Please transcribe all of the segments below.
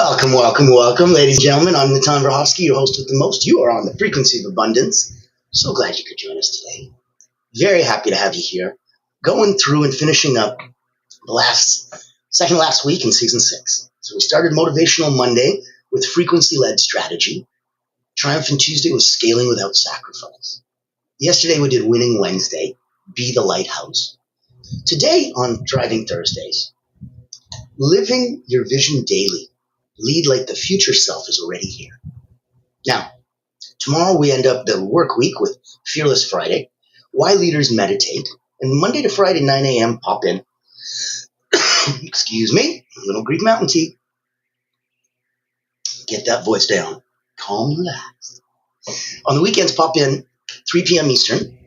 Welcome, ladies and gentlemen. I'm Natan Verhovsky, your host with the most. You are on the frequency of abundance. So glad you could join us today. Very happy to have you here. Going through and finishing up the second last week in season 6. So we started Motivational Monday with frequency-led strategy. Triumphant Tuesday was scaling without sacrifice. Yesterday we did Winning Wednesday, Be the Lighthouse. Today on Driving Thursdays, living your vision daily. Lead like the future self is already here. Now, tomorrow we end up the work week with Fearless Friday, Why Leaders Meditate, and Monday to Friday, 9 a.m. pop in. Excuse me, a little Greek mountain tea. Get that voice down. Calm, relax. On the weekends, pop in 3 p.m. Eastern,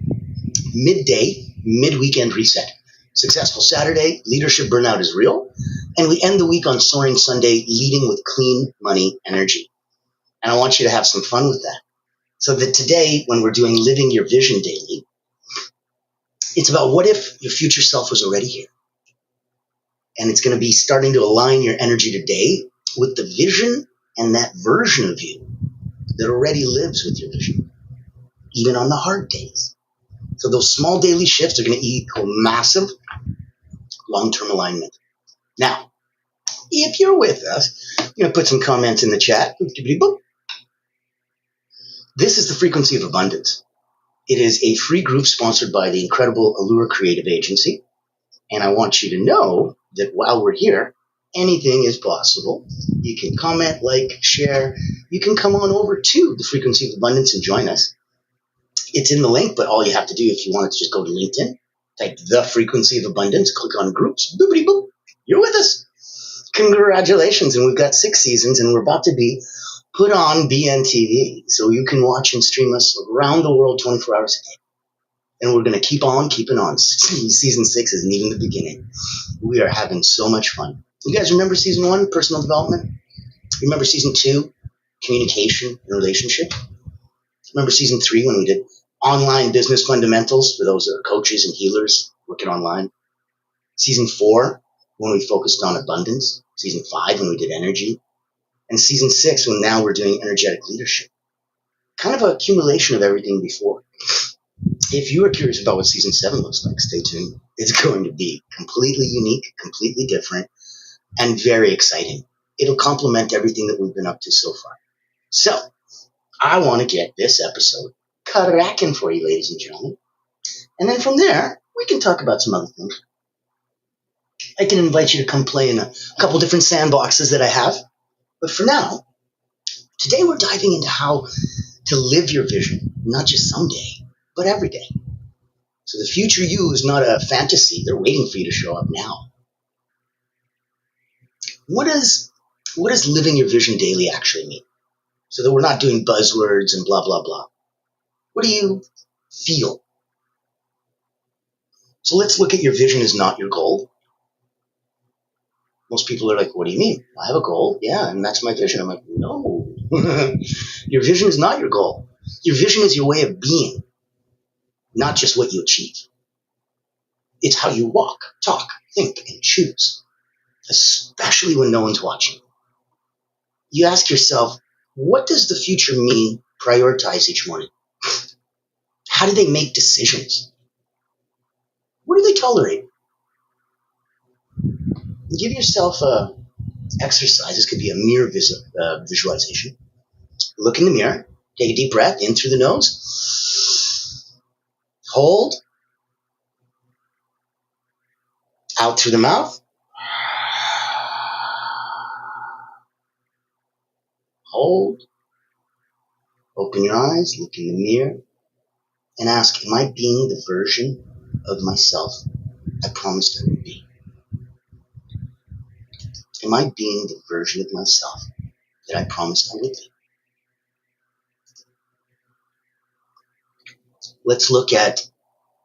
midday, mid-weekend reset. Successful Saturday, leadership burnout is real. And we end the week on Soaring Sunday, leading with clean money energy. And I want you to have some fun with that. So that today, when we're doing Living Your Vision Daily, it's about what if your future self was already here? And it's going to be starting to align your energy today with the vision and that version of you that already lives with your vision, even on the hard days. So those small daily shifts are going to equal massive long-term alignment. Now, if you're with us, I'm going to put some comments in the chat. This is the Frequency of Abundance. It is a free group sponsored by the incredible Allure Creative Agency. And I want you to know that while we're here, anything is possible. You can comment, like, share. You can come on over to the Frequency of Abundance and join us. It's in the link, but all you have to do if you want to just go to LinkedIn, type the Frequency of Abundance, click on groups, boopity boop, you're with us. Congratulations. And we've got 6 seasons and we're about to be put on BNTV. So you can watch and stream us around the world 24 hours a day. And we're going to keep on keeping on. Season 6 isn't even the beginning. We are having so much fun. You guys remember season 1, personal development? Remember season 2, communication and relationship? Remember season 3 when we did online business fundamentals for those that are coaches and healers working online? Season 4, when we focused on abundance. Season 5, when we did energy. And season 6, when now we're doing energetic leadership. Kind of an accumulation of everything before. If you are curious about what season 7 looks like, stay tuned. It's going to be completely unique, completely different, and very exciting. It'll complement everything that we've been up to so far. So, I want to get this episode cracking for you, ladies and gentlemen. And then from there, we can talk about some other things. I can invite you to come play in a couple different sandboxes that I have. But for now, today we're diving into how to live your vision, not just someday, but every day. So the future you is not a fantasy. They're waiting for you to show up now. What does living your vision daily actually mean? So that we're not doing buzzwords and blah, blah, blah. What do you feel? So let's look at your vision as not your goal. Most people are like, what do you mean? I have a goal. Yeah, and that's my vision. I'm like, no. Your vision is not your goal. Your vision is your way of being, not just what you achieve. It's how you walk, talk, think, and choose, especially when no one's watching. You ask yourself, what does the future me prioritize each morning? How do they make decisions? What do they tolerate? Give yourself a exercise. This could be a mirror visualization. Look in the mirror. Take a deep breath in through the nose. Hold. Out through the mouth. Hold. Open your eyes. Look in the mirror. And ask, am I being the version of myself I promised I would be? Am I being the version of myself that I promised I would be? Let's look at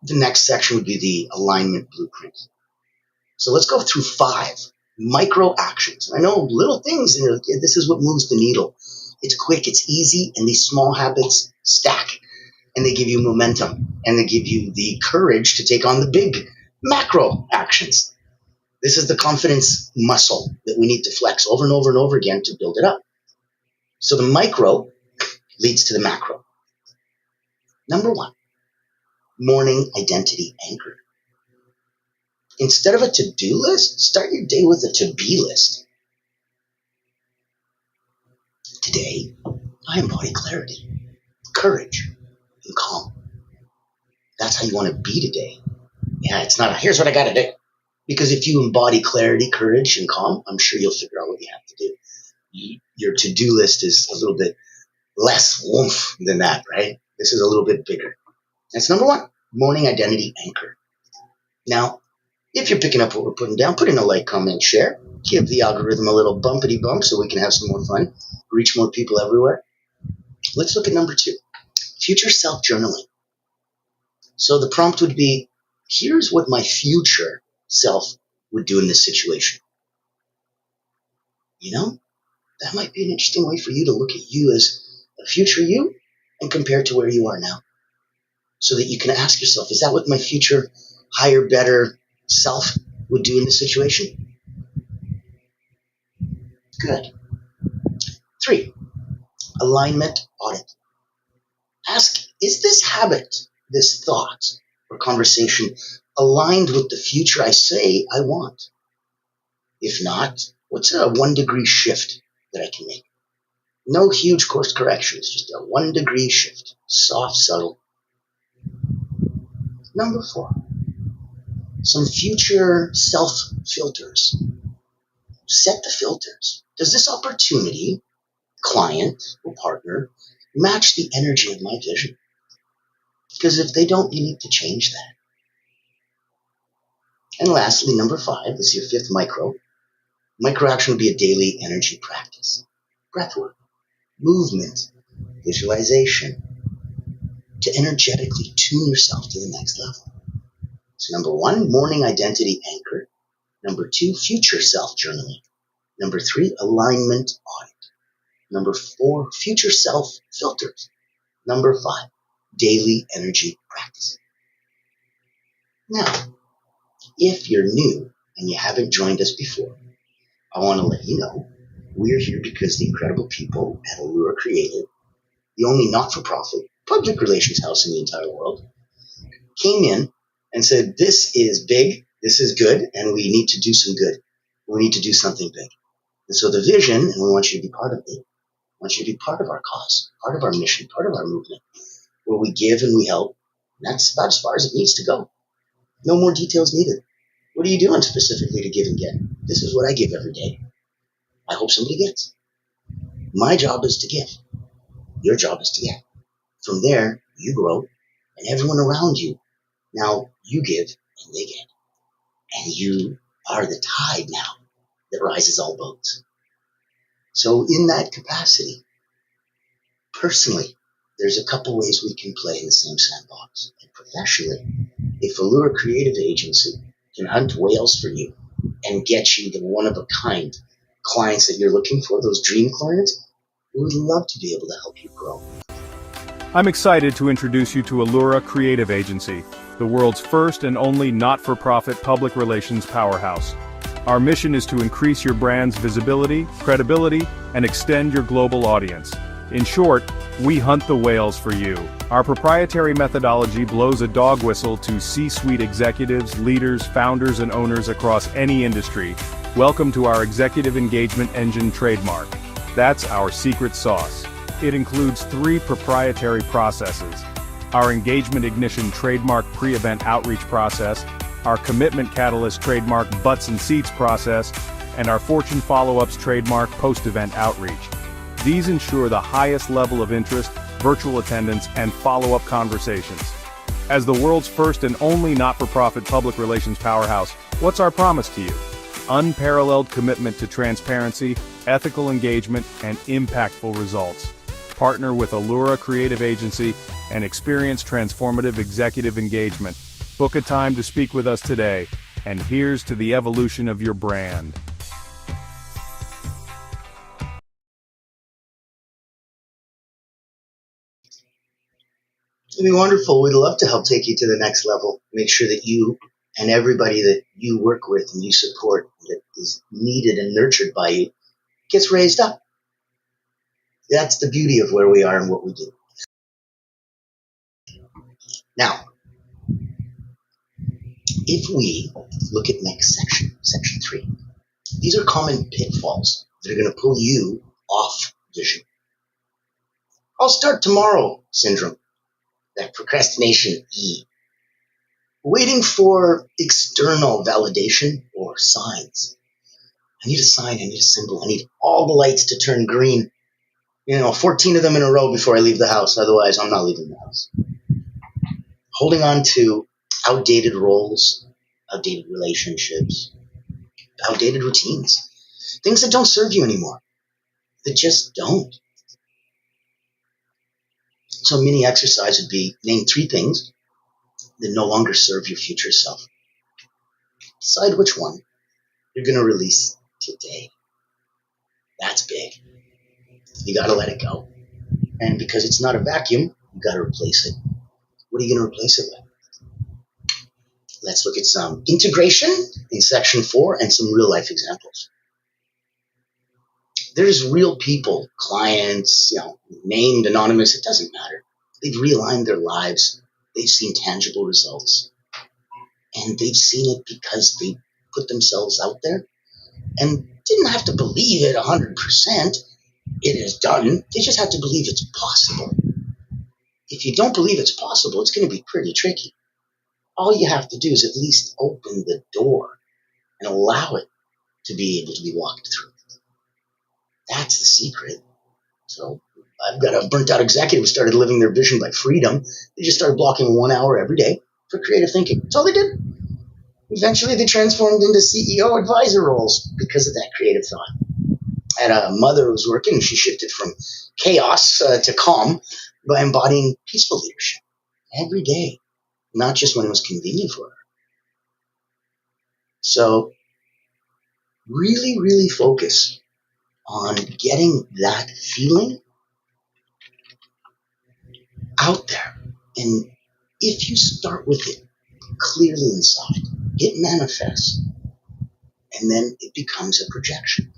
the next section would be the alignment blueprint. So let's go through 5 micro actions. I know little things, this is what moves the needle. It's quick, it's easy, and these small habits stack. And they give you momentum, and they give you the courage to take on the big macro actions. This is the confidence muscle that we need to flex over and over and over again to build it up. So the micro leads to the macro. Number one, morning identity anchor. Instead of a to-do list, start your day with a to-be list. Today, I embody clarity, courage, and calm. That's how you want to be today. Yeah, it's not here's what I got to do. Because if you embody clarity, courage, and calm, I'm sure you'll figure out what you have to do. Your to-do list is a little bit less oomph than that, right? This is a little bit bigger. That's number one, morning identity anchor. Now, if you're picking up what we're putting down, put in a like, comment, share. Give the algorithm a little bumpity bump so we can have some more fun, reach more people everywhere. Let's look at number two, future self journaling. So the prompt would be, here's what my future self would do in this situation. You know, that might be an interesting way for you to look at you as a future you and compare it to where you are now. So that you can ask yourself, is that what my future higher, better self would do in this situation? Good. 3, alignment audit. Ask, is this habit, this thought or conversation aligned with the future I say I want? If not, what's a 1-degree shift that I can make? No huge course corrections, just a 1-degree shift. Soft, subtle. Number 4, some future self filters. Set the filters. Does this opportunity, client, or partner match the energy of my vision? Because if they don't, you need to change that. And lastly, number 5 is your 5th micro. Micro action would be a daily energy practice. Breathwork, movement, visualization, to energetically tune yourself to the next level. So number 1, morning identity anchor. Number 2, future self journaling. Number 3, alignment audit. Number 4, future self filters. Number 5, daily energy practice. Now, if you're new and you haven't joined us before, I want to let you know we're here because the incredible people at Allura Creative, the only not-for-profit public relations house in the entire world, came in and said, this is big, this is good, and we need to do some good. We need to do something big. And so the vision, and we want you to be part of it, I want you to be part of our cause, part of our mission, part of our movement, where we give and we help. And that's about as far as it needs to go. No more details needed. What are you doing specifically to give and get? This is what I give every day. I hope somebody gets. My job is to give. Your job is to get. From there, you grow, and everyone around you, now you give and they get. And you are the tide now that rises all boats. So in that capacity, personally, there's a couple ways we can play in the same sandbox. And professionally, if Allura Creative Agency can hunt whales for you and get you the one-of-a-kind clients that you're looking for, those dream clients, we would love to be able to help you grow. I'm excited to introduce you to Allura Creative Agency, the world's first and only not-for-profit public relations powerhouse. Our mission is to increase your brand's visibility, credibility, and extend your global audience. In short, we hunt the whales for you. Our proprietary methodology blows a dog whistle to C-suite executives, leaders, founders, and owners across any industry. Welcome to our Executive Engagement Engine trademark. That's our secret sauce. It includes 3 proprietary processes: our Engagement Ignition trademark pre-event outreach process, our Commitment Catalyst trademark butts and seats process, and our Fortune Follow-ups trademark post-event outreach. These ensure the highest level of interest, virtual attendance, and follow-up conversations. As the world's first and only not-for-profit public relations powerhouse, what's our promise to you? Unparalleled commitment to transparency, ethical engagement, and impactful results. Partner with Allura Creative Agency and experience transformative executive engagement. Book a time to speak with us today, and here's to the evolution of your brand. It'd be wonderful. We'd love to help take you to the next level. Make sure that you And everybody that you work with and you support that is needed and nurtured by you gets raised up. That's the beauty of where we are and what we do. Now, if we look at next section, section 3, these are common pitfalls that are going to pull you off vision. I'll start tomorrow syndrome, that procrastination E. Waiting for external validation or signs. I need a sign, I need a symbol, I need all the lights to turn green. 14 of them in a row before I leave the house. Otherwise, I'm not leaving the house. Holding on to outdated roles, outdated relationships, outdated routines. Things that don't serve you anymore. That just don't. So a mini exercise would be name 3 things that no longer serve your future self. Decide which one you're going to release today. That's big. You got to let it go. And because it's not a vacuum, you got to replace it. What are you going to replace it with? Let's look at some integration in section 4 and some real life examples. There's real people, clients, named, anonymous, it doesn't matter. They've realigned their lives. They've seen tangible results. And they've seen it because they put themselves out there and didn't have to believe it 100%. It is done. They just have to believe it's possible. If you don't believe it's possible, it's going to be pretty tricky. All you have to do is at least open the door and allow it to be able to be walked through. That's the secret. So I've got a burnt out executive who started living their vision by freedom. They just started blocking 1 hour every day for creative thinking. That's all they did. Eventually they transformed into CEO advisor roles because of that creative thought. I had a mother who was working. She shifted from chaos to calm by embodying peaceful leadership every day, not just when it was convenient for her. So really, really focus on getting that feeling out there. And if you start with it clearly inside, it manifests. And then it becomes a projection.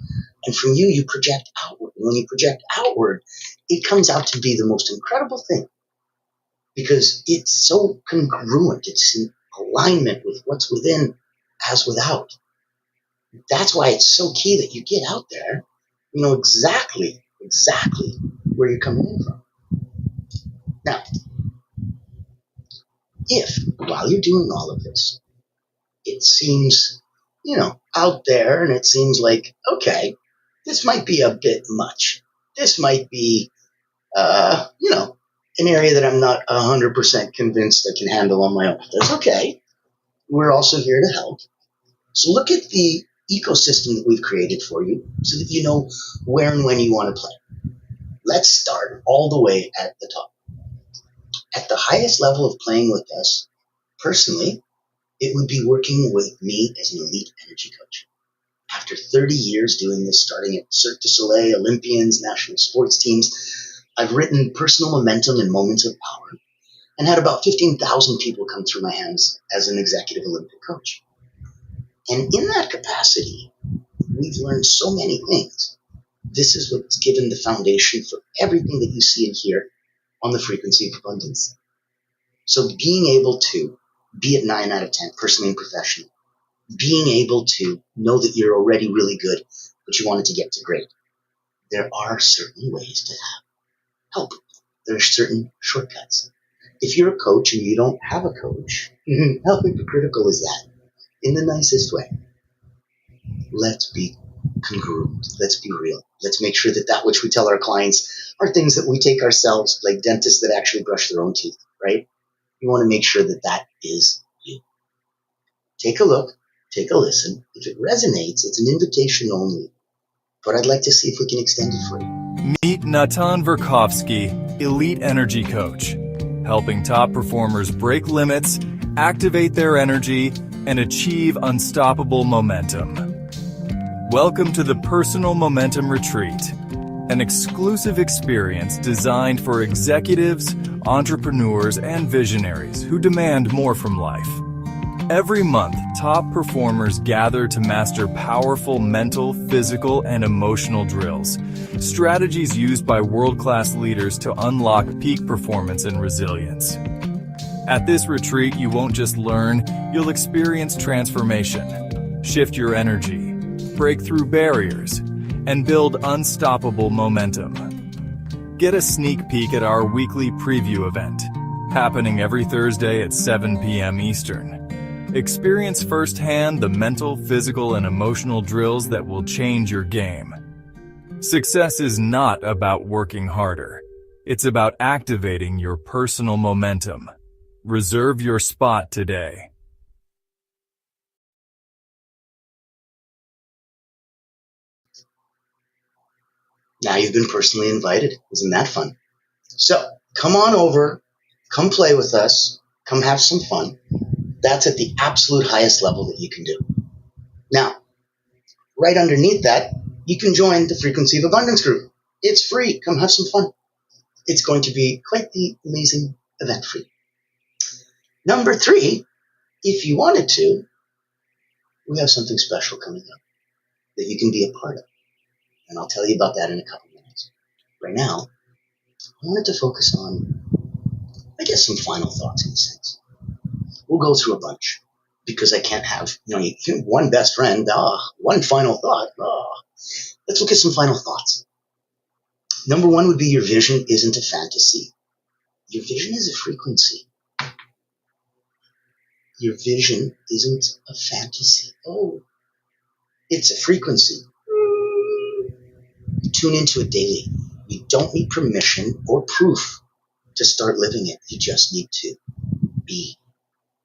And from you project outward. And when you project outward, it comes out to be the most incredible thing. Because it's so congruent. It's in alignment with what's within as without. That's why it's so key that you get out there. You know exactly where you're coming in from. Now, if while you're doing all of this, it seems, out there and it seems like, okay, this might be a bit much. This might be, an area that I'm not 100% convinced I can handle on my own. That's okay. We're also here to help. So look at the ecosystem that we've created for you so that you know where and when you want to play. Let's start all the way at the top. At the highest level of playing with us, personally, it would be working with me as an elite energy coach. After 30 years doing this, starting at Cirque du Soleil, Olympians, national sports teams, I've written Personal Momentum and Moments of Power and had about 15,000 people come through my hands as an executive Olympic coach. And in that capacity, we've learned so many things. This is what's given the foundation for everything that you see and hear on the frequency of abundance. So being able to be at 9 out of 10, personally and professionally, being able to know that you're already really good, but you wanted to get to great. There are certain ways to help. There are certain shortcuts. If you're a coach and you don't have a coach, how hypocritical is that? In the nicest way. Let's be congruent. Let's be real. Let's make sure that which we tell our clients are things that we take ourselves, like dentists that actually brush their own teeth, right? You want to make sure that is you. Take a look. Take a listen. If it resonates, it's an invitation only. But I'd like to see if we can extend it for you. Meet Natan Verkovsky, Elite Energy Coach, helping top performers break limits, activate their energy, and achieve unstoppable momentum. Welcome to the Personal Momentum Retreat, an exclusive experience designed for executives, entrepreneurs, and visionaries who demand more from life. Every month, top performers gather to master powerful mental, physical, and emotional drills, strategies used by world-class leaders to unlock peak performance and resilience. At this retreat, you won't just learn, you'll experience transformation, shift your energy, break through barriers, and build unstoppable momentum. Get a sneak peek at our weekly preview event, happening every Thursday at 7 p.m. Eastern. Experience firsthand the mental, physical, and emotional drills that will change your game. Success is not about working harder. It's about activating your personal momentum. Reserve your spot today. Now you've been personally invited. Isn't that fun? So come on over, come play with us, come have some fun. That's at the absolute highest level that you can do. Now, right underneath that, you can join the Frequency of Abundance group. It's free. Come have some fun. It's going to be quite the amazing event for you. Number 3, if you wanted to, we have something special coming up that you can be a part of. And I'll tell you about that in a couple minutes. Right now, I wanted to focus on, I guess, some final thoughts in a sense. We'll go through a bunch because I can't have, one best friend, one final thought. Let's look at some final thoughts. Number 1 would be your vision isn't a fantasy. Your vision is a frequency. Your vision isn't a fantasy. Oh, it's a frequency. Tune into it daily. You don't need permission or proof to start living it. You just need to be.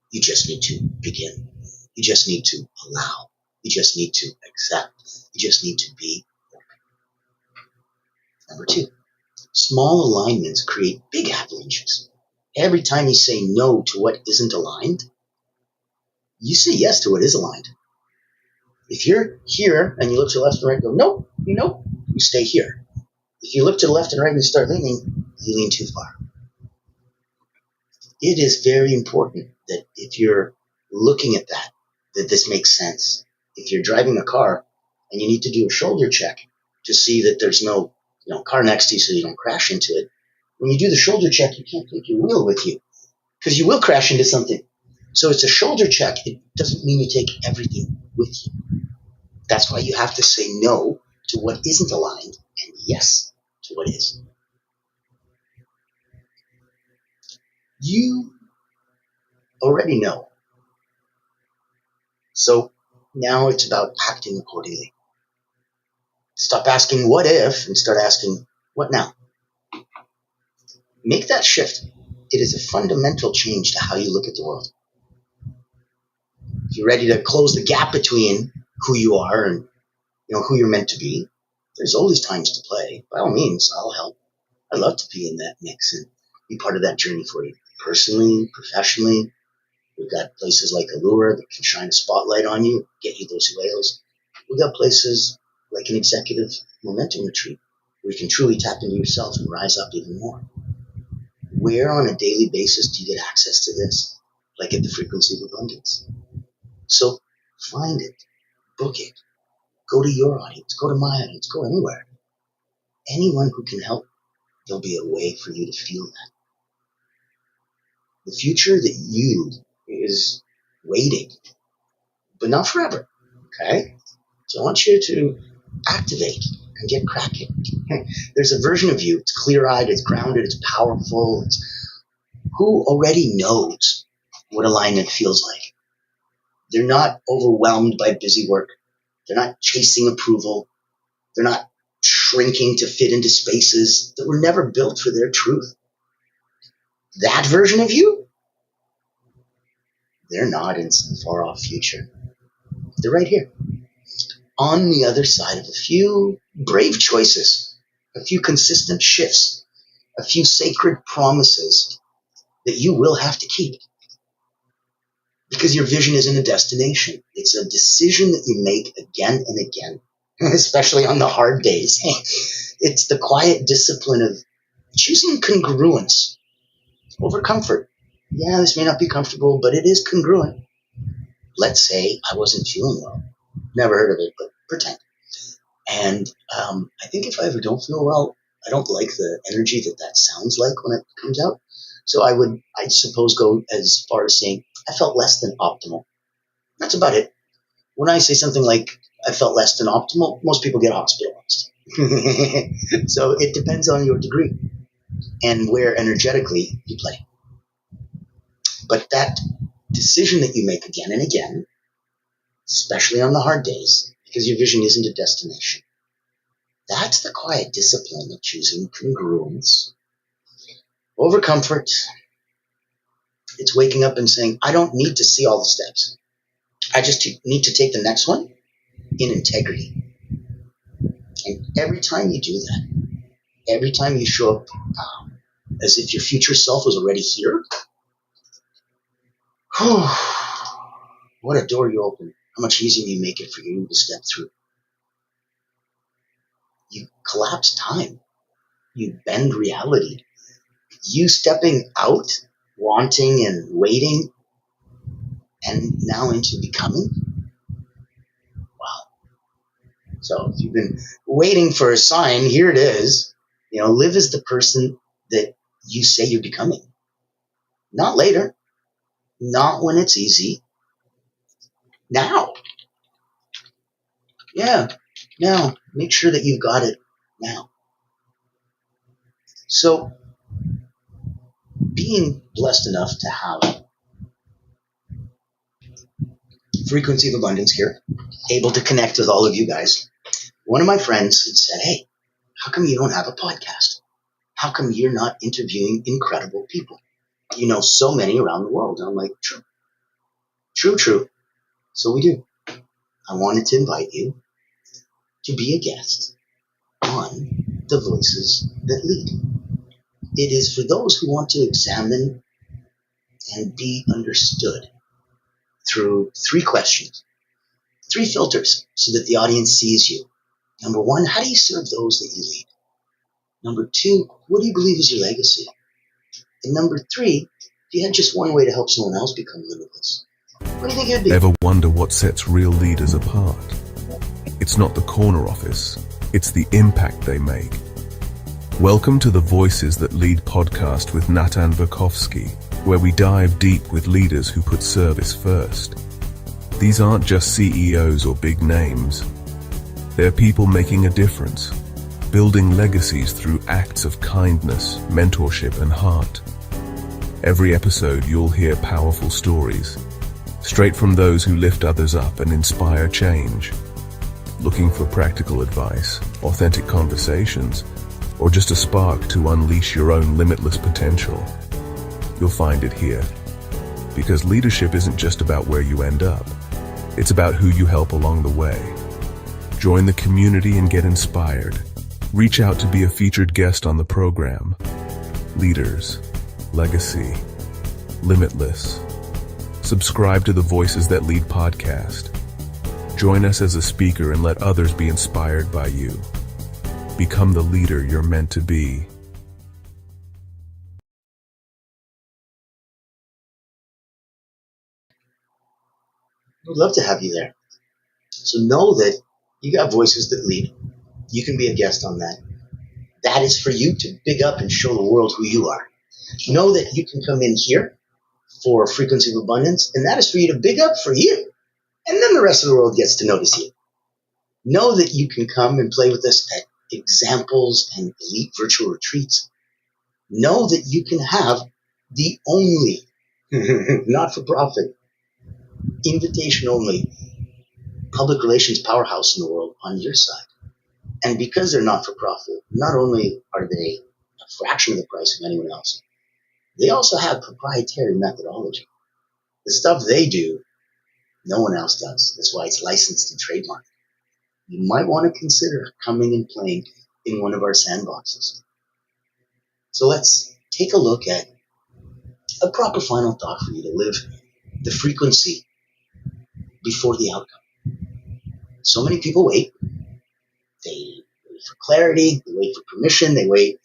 You just need to begin. You just need to allow. You just need to accept. You just need to be. Number 2, small alignments create big avalanches. Every time you say no to what isn't aligned, you say yes to what is aligned. If you're here and you look to the left and right and go, nope, nope, you stay here. If you look to the left and right and you start leaning, you lean too far. It is very important that if you're looking at that this makes sense. If you're driving a car and you need to do a shoulder check to see that there's no car next to you so you don't crash into it, when you do the shoulder check, you can't take your wheel with you because you will crash into something. So it's a shoulder check. It doesn't mean you take everything with you. That's why you have to say no to what isn't aligned and yes to what is. You already know. So now it's about acting accordingly. Stop asking what if and start asking what now. Make that shift. It is a fundamental change to how you look at the world. If you're ready to close the gap between who you are and who you're meant to be, there's always times to play. By all means, I'll help. I'd love to be in that mix and be part of that journey for you. Personally, professionally, we've got places like Allura that can shine a spotlight on you, get you those whales. We've got places like an executive momentum retreat where you can truly tap into yourself and rise up even more. Where on a daily basis do you get access to this? Like at the Frequency of Abundance. So find it, book it, go to your audience, go to my audience, go anywhere. Anyone who can help, there'll be a way for you to feel that. The future that you is waiting, but not forever, okay? So I want you to activate and get cracking. There's a version of you, it's clear-eyed, it's grounded, it's powerful, it's who already knows what alignment feels like. They're not overwhelmed by busy work. They're not chasing approval. They're not shrinking to fit into spaces that were never built for their truth. That version of you, they're not in some far-off future. They're right here, on the other side of a few brave choices, a few consistent shifts, a few sacred promises that you will have to keep. Because your vision isn't a destination. It's a decision that you make again and again, especially on the hard days. It's the quiet discipline of choosing congruence over comfort. Yeah, this may not be comfortable, but it is congruent. let's say I wasn't feeling well. Never heard of it, but pretend. And I think if I ever don't feel well, I don't like the energy that sounds like when it comes out. So I suppose, go as far as saying I felt less than optimal. That's about it. When I say something like I felt less than optimal, most people get hospitalized. So it depends on your degree and where energetically you play. But that decision that you make again and again, especially on the hard days, because your vision isn't a destination, that's the quiet discipline of choosing congruence over comfort. It's waking up and saying, I don't need to see all the steps. I just need to take the next one in integrity. And every time you do that, every time you show up as if your future self was already here, what a door you open. How much easier you make it for you to step through. You collapse time. You bend reality. You stepping out, wanting and waiting, and now into becoming. Wow. So if you've been waiting for a sign, here it is. Live as the person that you say you're becoming. Not later. Not when it's easy. Now. Yeah. Now. Make sure that you've got it now. So being blessed enough to have frequency of abundance here, able to connect with all of you guys, one of my friends had said, hey, how come you don't have a podcast? How come you're not interviewing incredible people? So many around the world. And I'm like, true. So we do. I wanted to invite you to be a guest on The Voices That Lead. It is for those who want to examine and be understood through 3 questions, 3 filters, so that the audience sees you. Number 1, how do you serve those that you lead? Number 2, what do you believe is your legacy? And number 3, if you had just one way to help someone else become limitless, what do you think it would be? Ever wonder what sets real leaders apart? It's not the corner office, it's the impact they make. Welcome to the Voices That Lead podcast with Natan Verkovsky, where we dive deep with leaders who put service first. These aren't just CEOs or big names. They're people making a difference, building legacies through acts of kindness, mentorship, and heart. Every episode you'll hear powerful stories, straight from those who lift others up and inspire change. Looking for practical advice, authentic conversations, or just a spark to unleash your own limitless potential? You'll find it here. Because leadership isn't just about where you end up, it's about who you help along the way. Join the community and get inspired. Reach out to be a featured guest on the program. Leaders, legacy, limitless. Subscribe to the Voices That Lead podcast. Join us as a speaker and let others be inspired by you. Become the leader you're meant to be. We'd love to have you there. So know that you got Voices That Lead. You can be a guest on that. That is for you to big up and show the world who you are. Know that you can come in here for Frequency of Abundance, and that is for you to big up for you. And then the rest of the world gets to notice you. Know that you can come and play with us at examples and elite virtual retreats. Know that you can have the only not-for-profit, invitation-only public relations powerhouse in the world on your side. And because they're not-for-profit, not only are they a fraction of the price of anyone else, they also have proprietary methodology. The stuff they do, no one else does. That's why it's licensed and trademarked. You might want to consider coming and playing in one of our sandboxes. So let's take a look at a proper final thought for you to live the frequency before the outcome. So many people wait. They wait for clarity, they wait for permission, they wait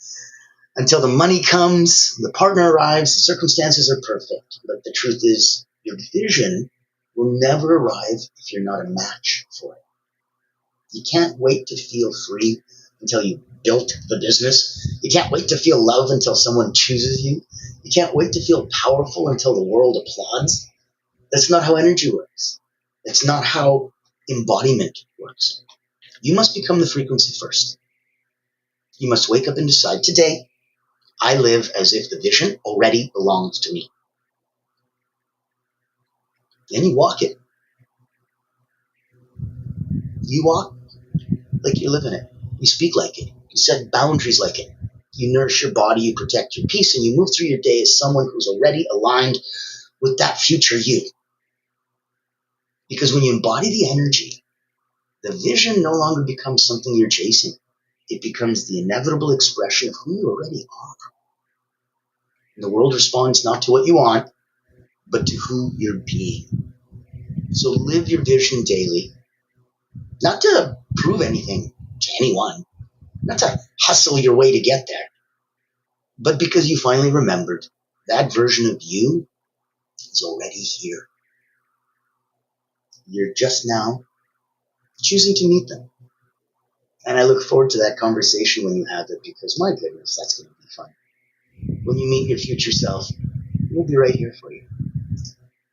until the money comes, the partner arrives, the circumstances are perfect. But the truth is, your vision will never arrive if you're not a match for it. You can't wait to feel free until you built the business. You can't wait to feel love until someone chooses you. You can't wait to feel powerful until the world applauds. That's not how energy works. That's not how embodiment works. You must become the frequency first. You must wake up and decide, today, I live as if the vision already belongs to me. Then you walk it. You walk like you're living it. You speak like it. You set boundaries like it. You nourish your body, you protect your peace, and you move through your day as someone who's already aligned with that future you. Because when you embody the energy, the vision no longer becomes something you're chasing. It becomes the inevitable expression of who you already are. And the world responds not to what you want, but to who you're being. So live your vision daily, not to prove anything to anyone, not to hustle your way to get there, but because you finally remembered that version of you is already here. You're just now choosing to meet them. And I look forward to that conversation when you have it, because my goodness, that's going to be fun. When you meet your future self, we'll be right here for you.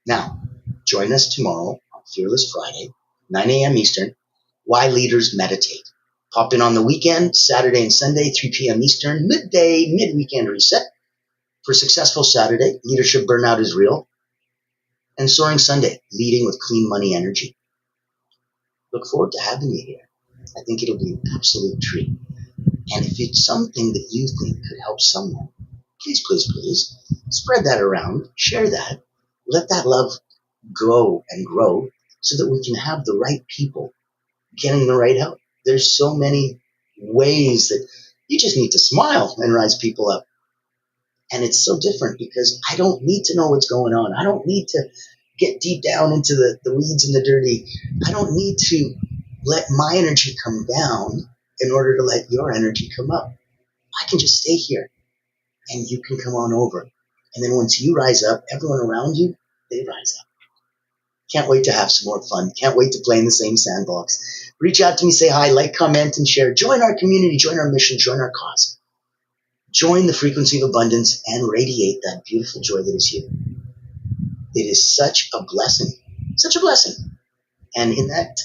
Now, join us tomorrow on Fearless Friday, 9 a.m. Eastern, Why Leaders Meditate. Pop in on the weekend, Saturday and Sunday, 3 p.m. Eastern, midday, mid-weekend reset. For Successful Saturday, Leadership Burnout is Real. And Soaring Sunday, Leading with Clean Money Energy. Look forward to having you here. I think it'll be an absolute treat. And if it's something that you think could help someone, please, please, please spread that around, share that, let that love go and grow so that we can have the right people getting the right help. There's so many ways that you just need to smile and rise people up. And it's so different because I don't need to know what's going on. I don't need to get deep down into the weeds and the dirty. I don't need to let my energy come down in order to let your energy come up. I can just stay here and you can come on over. And then once you rise up, everyone around you, they rise up. Can't wait to have some more fun. Can't wait to play in the same sandbox. Reach out to me, say hi, like, comment, and share. Join our community, join our mission, join our cause. Join the frequency of abundance and radiate that beautiful joy that is you. It is such a blessing, such a blessing. And in that,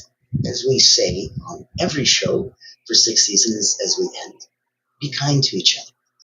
as we say on every show for 6 seasons as we end, be kind to each other.